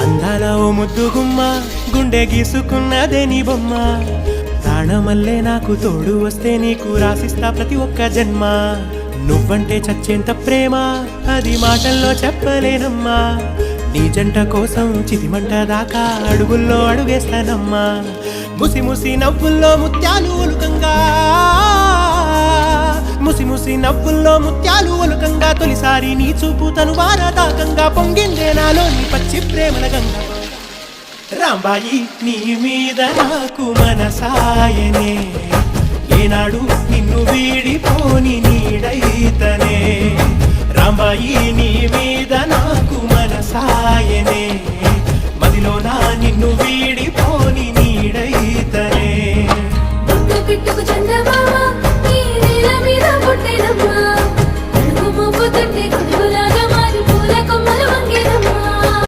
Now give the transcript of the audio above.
అందాల ఓ ముద్దు గుమ్మ గుండె గీసుకున్నదే నీ బొమ్మ ప్రాణమల్లే నాకు తోడు వస్తే నీకు రాసిస్తా ప్రతి ఒక్క జన్మ నువ్వంటే చచ్చేంత ప్రేమ అది మాటల్లో చెప్పలేనమ్మా నీ జంట కోసం చితిమంట దాకా అడుగుల్లో అడుగేస్తానమ్మా ముసి ముసి నవ్వుల్లో ముత్యాలు ఒలుకంగా ముసి ముసి నవ్వుల్లో ముత్యాలు ఒలుకంగా తొలిసారి నీ చూపు తను వారదాకంగా పొంగిందే నాలో నీ పచ్చి ప్రేమల గంగా రాంబాయి నీ మీద నాకు మనసాయనే ఏనాడు నిన్ను వీడిపోని నీడైతనే రాంబాయి నీ మీద నాకు మనసాయనే